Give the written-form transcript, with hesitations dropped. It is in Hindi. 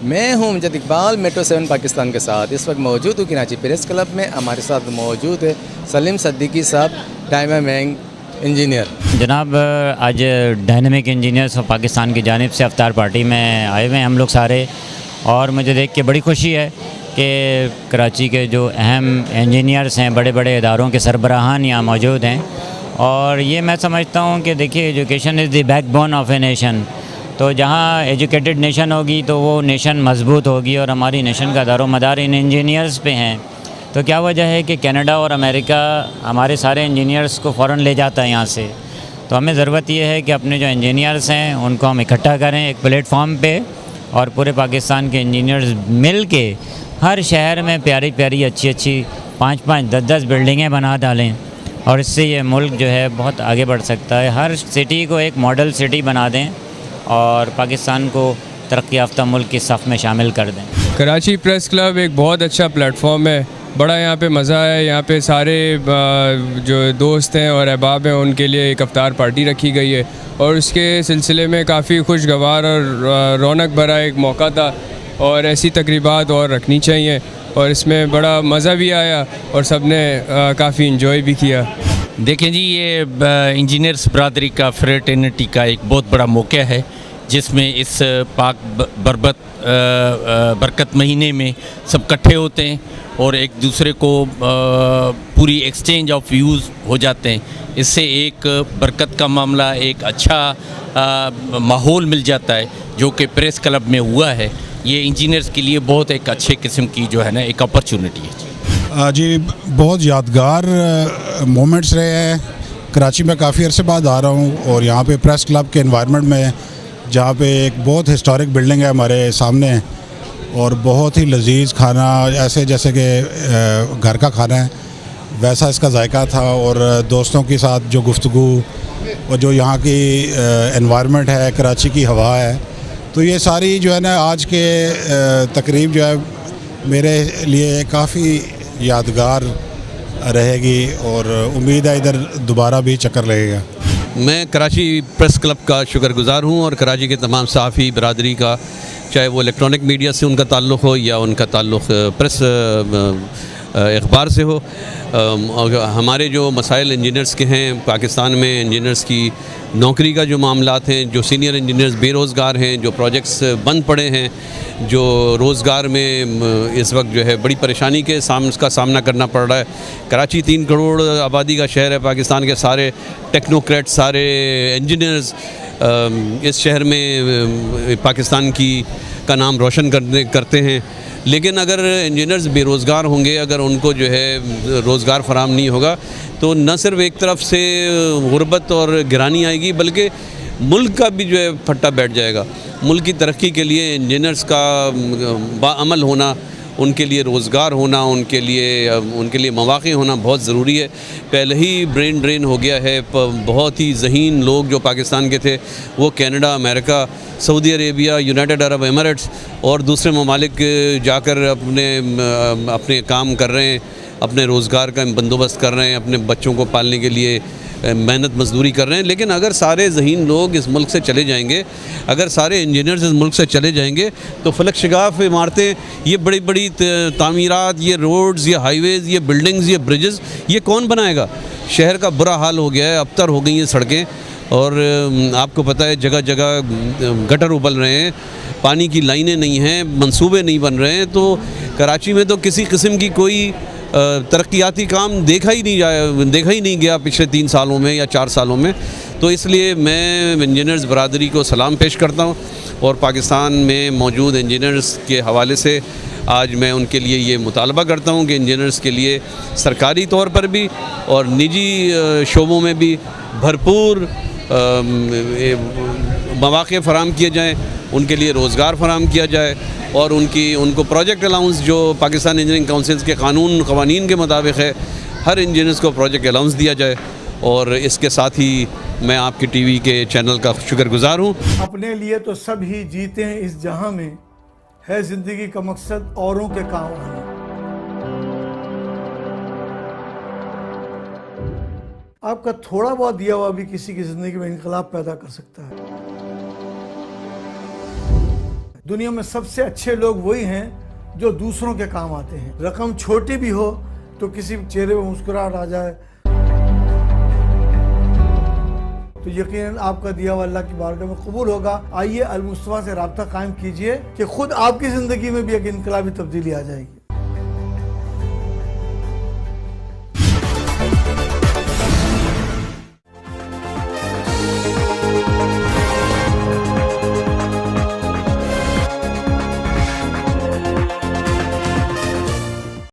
मैं हूं अमजद इकबाल, मेट्रो 7 पाकिस्तान के साथ इस वक्त मौजूद हूँ कराची प्रेस क्लब में। हमारे साथ मौजूद है सलीम सिद्दीकी साहब, डायनामिक इंजीनियर। जनाब, आज डायनामिक इंजीनियर्स ऑफ पाकिस्तान की जानिब से अफ्तार पार्टी में आए हुए हैं हम लोग सारे, और मुझे देख के बड़ी खुशी है कि कराची के जो अहम इंजीनियर्स हैं, बड़े बड़े इदारों के सरबराहान यहाँ मौजूद हैं। और ये मैं समझता हूँ कि देखिए, education is the backbone of a nation. तो जहाँ एजुकेटेड नेशन होगी तो वो नेशन मजबूत होगी, और हमारी नेशन का दारोमदार इन इंजीनियर्स पे हैं। तो क्या वजह है कि कनाडा और अमेरिका हमारे सारे इंजीनियर्स को फ़ौरन ले जाता है यहाँ से। तो हमें ज़रूरत ये है कि अपने जो इंजीनियर्स हैं उनको हम इकट्ठा करें एक प्लेटफॉर्म पे, और पूरे पाकिस्तान के इंजीनियर्स मिल के हर शहर में प्यारी प्यारी अच्छी अच्छी 5-5, 10-10 बिल्डिंगें बना डालें, और इससे ये मुल्क जो है बहुत आगे बढ़ सकता है। हर सिटी को एक मॉडल सिटी बना दें और पाकिस्तान को तरक्की याफ्ता मुल्क की सफ़ में शामिल कर दें। कराची प्रेस क्लब एक बहुत अच्छा प्लेटफॉर्म है, बड़ा यहाँ पे मज़ा है। यहाँ पे सारे जो दोस्त हैं और अहबाब हैं उनके लिए एक अफ्तार पार्टी रखी गई है, और उसके सिलसिले में काफ़ी खुशगवार और रौनक भरा एक मौका था, और ऐसी तकरीबात और रखनी चाहिए। और इसमें बड़ा मज़ा भी आया और सब ने काफ़ी इंजॉय भी किया। देखें जी, ये इंजीनियर्स बरादरी का फ्रेटर्निटी का एक बहुत बड़ा मौका है, जिसमें इस पाक बरकत महीने में सब इकट्ठे होते हैं और एक दूसरे को पूरी एक्सचेंज ऑफ व्यूज़ हो जाते हैं। इससे एक बरकत का मामला, एक अच्छा माहौल मिल जाता है, जो कि प्रेस क्लब में हुआ है। ये इंजीनियर्स के लिए बहुत एक अच्छे किस्म की जो है ना एक अपॉर्चुनिटी है जी। बहुत यादगार मोमेंट्स रहे हैं। कराची में काफ़ी अरसे बाद आ रहा हूँ, और यहाँ पे प्रेस क्लब के एनवायरनमेंट में, जहाँ पे एक बहुत हिस्टोरिक बिल्डिंग है हमारे सामने, और बहुत ही लजीज खाना, ऐसे जैसे कि घर का खाना है वैसा इसका जायका था। और दोस्तों के साथ जो गुफ्तगू और जो यहाँ की एनवायरनमेंट है, कराची की हवा है, तो ये सारी जो है ना आज के तकरीब जो है मेरे लिए काफ़ी यादगार रहेगी, और उम्मीद है इधर दोबारा भी चक्कर लगेगा। मैं कराची प्रेस क्लब का शुक्रगुज़ार हूँ, और कराची के तमाम सहाफ़ी बरादरी का, चाहे वो इलेक्ट्रॉनिक मीडिया से उनका ताल्लुक़ हो या उनका ताल्लुक़ प्रेस अखबार से हो। हमारे जो मसाइल इंजीनियर्स के हैं पाकिस्तान में, इंजीनियर्स की नौकरी का जो मामलात हैं, जो सीनियर इंजीनियर्स बेरोज़गार हैं, जो प्रोजेक्ट्स बंद पड़े हैं, जो रोज़गार में इस वक्त जो है बड़ी परेशानी के का सामना करना पड़ रहा है। कराची 3 करोड़ आबादी का शहर है। पाकिस्तान के सारे टेक्नोक्रेट, सारे इंजीनियर्स इस शहर में पाकिस्तान का नाम रोशन करते हैं। लेकिन अगर इंजीनियर्स बेरोज़गार होंगे, अगर उनको जो है रोज़गार फराहम नहीं होगा, तो न सिर्फ एक तरफ से गुर्बत और गिरानी आएगी, बल्कि मुल्क का भी जो है फट्टा बैठ जाएगा। मुल्क की तरक्की के लिए इंजीनियर्स का बाअमल होना, उनके लिए रोज़गार होना, उनके लिए मौक़े होना बहुत ज़रूरी है। पहले ही ब्रेन ड्रेन हो गया है। बहुत ही ज़हीन लोग जो पाकिस्तान के थे वो Canada, America, Saudi Arabia, United Arab Emirates और दूसरे ममालिक जाकर अपने काम कर रहे हैं, अपने रोज़गार का बंदोबस्त कर रहे हैं, अपने बच्चों को पालने के लिए मेहनत मजदूरी कर रहे हैं। लेकिन अगर सारे ज़हीन लोग इस मुल्क से चले जाएंगे, अगर सारे इंजीनियर्स इस मुल्क से चले जाएंगे, तो फलक शिगाफ इमारतें, ये बड़ी बड़ी तामीरात, ये रोड्स, ये हाईवेज़, ये बिल्डिंग्स, ये ब्रिजेस, ये कौन बनाएगा? शहर का बुरा हाल हो गया है, अबतर हो गई हैं सड़कें, और आपको पता है जगह जगह गटर उबल रहे हैं, पानी की लाइनें नहीं हैं, मंसूबे नहीं बन रहे हैं। तो कराची में तो किसी किस्म की कोई तरक्याती काम देखा ही नहीं गया पिछले 3 सालों में या 4 सालों में। तो इसलिए मैं इंजीनियर्स बरादरी को सलाम पेश करता हूँ, और पाकिस्तान में मौजूद इंजीनियर्स के हवाले से आज मैं उनके लिए ये मुतालबा करता हूँ कि इंजीनियर्स के लिए सरकारी तौर पर भी और निजी शोबों में भी भरपूर मौक़े फ़राहम किए जाएँ, उनके लिए रोज़गार फ़राहम किया जाए, और उनको प्रोजेक्ट अलाउंस जो पाकिस्तान इंजीनियरिंग काउंसिल के क़वानीन के मुताबिक है, हर इंजीनियर्स को प्रोजेक्ट अलाउंस दिया जाए। और इसके साथ ही मैं आपके टीवी के चैनल का शुक्रगुज़ार हूँ। अपने लिए तो सब ही जीते हैं इस जहां में, है ज़िंदगी का मकसद औरों के काम आना। आपका थोड़ा बहुत दिया हुआ भी किसी की ज़िंदगी में इनकलाब पैदा कर सकता है। दुनिया में सबसे अच्छे लोग वही हैं जो दूसरों के काम आते हैं। रकम छोटी भी हो तो किसी चेहरे पे मुस्कुराहट आ जाए तो यकीनन आपका दिया हुआ अल्लाह की बारगाह में कबूल होगा। आइए अल मुस्तफ़ा से राब्ता कायम कीजिए कि खुद आपकी ज़िंदगी में भी एक इनकलाबी तब्दीली आ जाएगी।